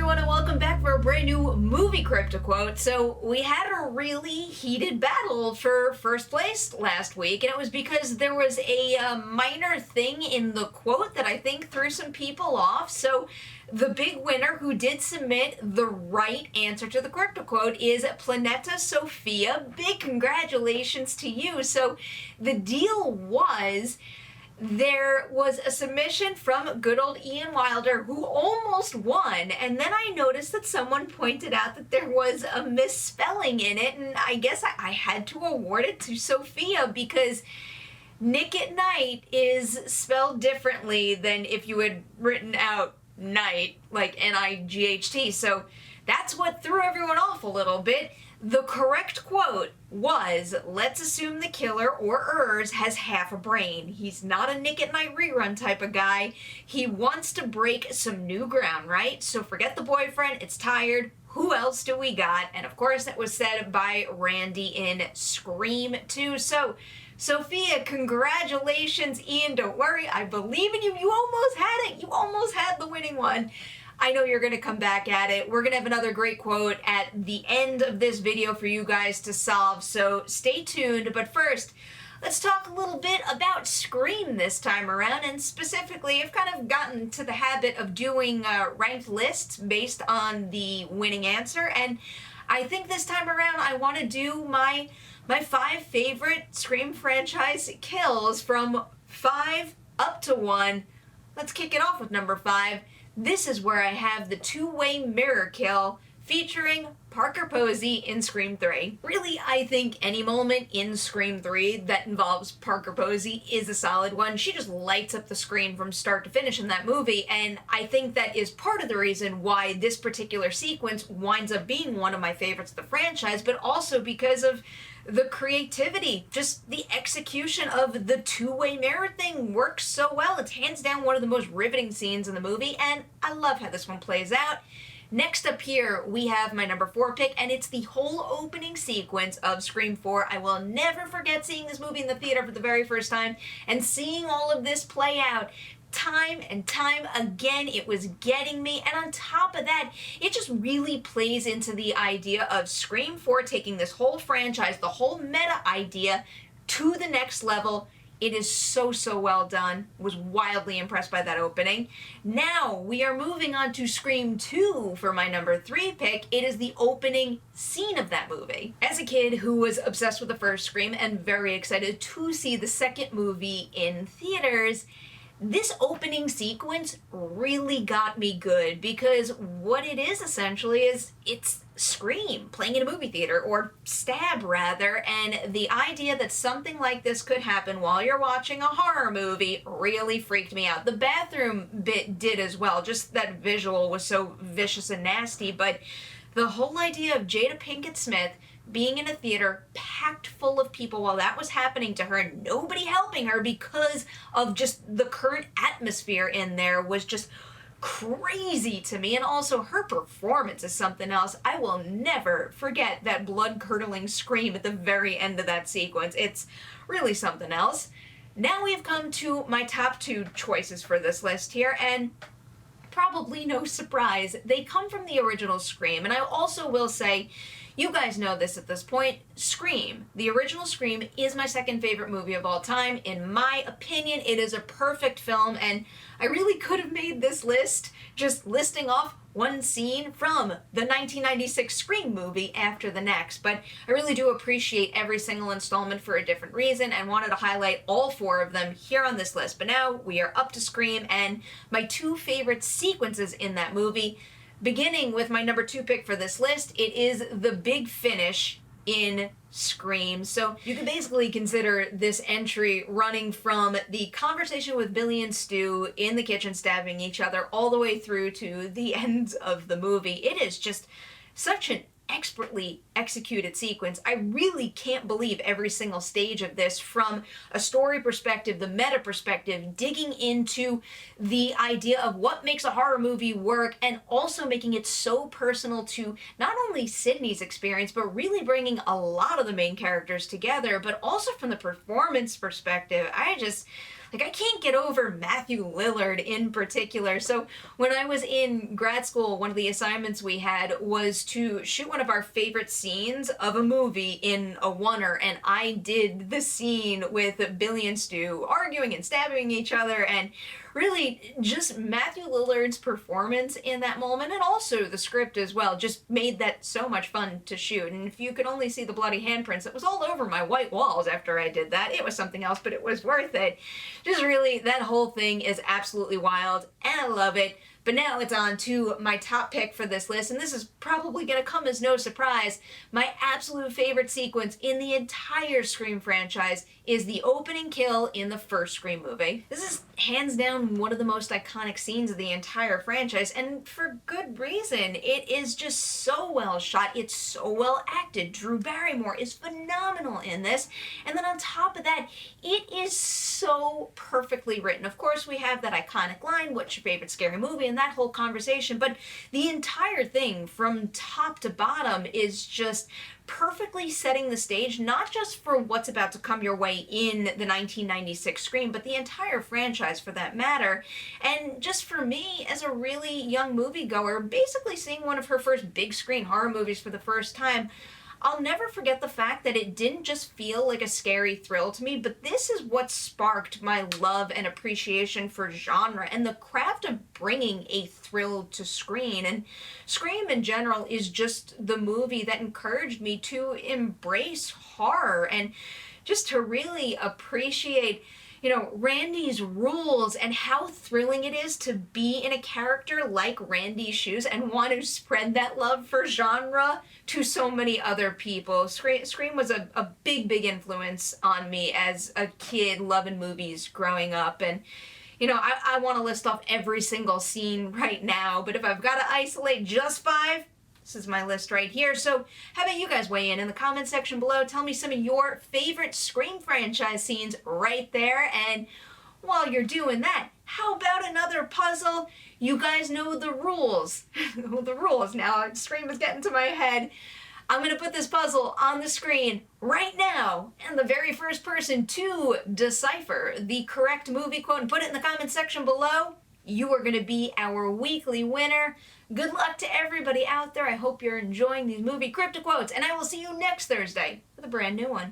everyone, and welcome back for a brand new movie Cryptoquote. So we had a really heated battle for first place last week, and it was because there was a minor thing in the quote that I think threw some people off. So the big winner who did submit the right answer to the Cryptoquote is Planeta Sophia. Big congratulations to you. So the deal was, there was a submission from good old Ian Wilder who almost won, and then I noticed that someone pointed out that there was a misspelling in it, and I guess I had to award it to Sophia because Nick at Night is spelled differently than if you had written out night, like N-I-G-H-T, so that's what threw everyone off a little bit. The correct quote was, let's assume the killer or Urs has half a brain. He's not a Nick at Night rerun type of guy. He wants to break some new ground, right? So forget the boyfriend, it's tired. Who else do we got? And of course that was said by Randy in Scream 2. So, Sophia, congratulations. Ian, don't worry, I believe in you. You almost had it. You almost had the winning one. I know you're going to come back at it. We're going to have another great quote at the end of this video for you guys to solve, so stay tuned. But first, let's talk a little bit about Scream this time around, and specifically, I've kind of gotten to the habit of doing ranked lists based on the winning answer, and I think this time around I want to do my 5 favorite Scream franchise kills from 5 up to 1. Let's kick it off with number 5. This is where I have the two-way mirror kill featuring Parker Posey in Scream 3. Really, I think any moment in Scream 3 that involves Parker Posey is a solid one. She just lights up the screen from start to finish in that movie, and I think that is part of the reason why this particular sequence winds up being one of my favorites of the franchise, but also because of the creativity. Just the execution of the two-way mirror thing works so well. It's hands down one of the most riveting scenes in the movie, and I love how this one plays out. Next up here, we have my number 4 pick, and it's the whole opening sequence of Scream 4. I will never forget seeing this movie in the theater for the very first time and seeing all of this play out. Time and time again, it was getting me, and on top of that, it just really plays into the idea of Scream 4 taking this whole franchise, the whole meta idea, to the next level. It is so well done. Was wildly impressed by that opening. Now, we are moving on to Scream 2 for my number 3 pick. It is the opening scene of that movie. As a kid who was obsessed with the first Scream and very excited to see the second movie in theaters, this opening sequence really got me good, because what it is essentially is it's Scream playing in a movie theater, or Stab rather, and the idea that something like this could happen while you're watching a horror movie really freaked me out. The bathroom bit did as well, just that visual was so vicious and nasty, but the whole idea of Jada Pinkett Smith being in a theater packed full of people while that was happening to her and nobody helping her because of just the current atmosphere in there was just crazy to me. And also her performance is something else. I will never forget that blood-curdling scream at the very end of that sequence. It's really something else. Now we've come to my top 2 choices for this list here, and probably no surprise, they come from the original Scream. And I also will say, you guys know this at this point, Scream, the original Scream, is my second favorite movie of all time. In my opinion, it is a perfect film, and I really could have made this list just listing off one scene from the 1996 Scream movie after the next, but I really do appreciate every single installment for a different reason and wanted to highlight all 4 of them here on this list. But now we are up to Scream and my 2 favorite sequences in that movie. Beginning with my number 2 pick for this list, it is the big finish in Scream. So you can basically consider this entry running from the conversation with Billy and Stu in the kitchen stabbing each other all the way through to the end of the movie. It is just such an expertly executed sequence. I really can't believe every single stage of this, from a story perspective, the meta perspective, digging into the idea of what makes a horror movie work, and also making it so personal to not only Sydney's experience, but really bringing a lot of the main characters together, but also from the performance perspective. like, I can't get over Matthew Lillard in particular. So when I was in grad school, one of the assignments we had was to shoot one of our favorite scenes of a movie in a oneer, and I did the scene with Billy and Stu arguing and stabbing each other, and really just Matthew Lillard's performance in that moment, and also the script as well, just made that so much fun to shoot. And if you could only see the bloody handprints, it was all over my white walls after I did that. It was something else, but it was worth it. Just really, that whole thing is absolutely wild, and I love it. But now it's on to my top pick for this list, and this is probably going to come as no surprise. My absolute favorite sequence in the entire Scream franchise is the opening kill in the first Scream movie. This is hands down one of the most iconic scenes of the entire franchise, and for good reason. It is just so well shot. It's so well acted. Drew Barrymore is phenomenal in this. And then on top of that, it is so perfectly written. Of course, we have that iconic line, "What's your favorite scary movie?" and that whole conversation, but the entire thing from top to bottom is just perfectly setting the stage, not just for what's about to come your way in the 1996 Scream, but the entire franchise for that matter. And just for me, as a really young moviegoer, basically seeing one of her first big screen horror movies for the first time, I'll never forget the fact that it didn't just feel like a scary thrill to me, but this is what sparked my love and appreciation for genre and the craft of bringing a thrill to screen. And Scream in general is just the movie that encouraged me to embrace horror and just to really appreciate, you know, Randy's rules and how thrilling it is to be in a character like Randy's shoes and want to spread that love for genre to so many other people. Scream was a big influence on me as a kid loving movies growing up. And, you know, I want to list off every single scene right now, but if I've got to isolate just 5, this is my list right here. So how about you guys weigh in the comment section below? Tell me some of your favorite Scream franchise scenes right there. And while you're doing that, how about another puzzle? You guys know the rules. The rules. Now, Scream is getting to my head. I'm going to put this puzzle on the screen right now, and the very first person to decipher the correct movie quote and put it in the comment section below, you are going to be our weekly winner. Good luck to everybody out there. I hope you're enjoying these movie crypto quotes, and I will see you next Thursday with a brand new one.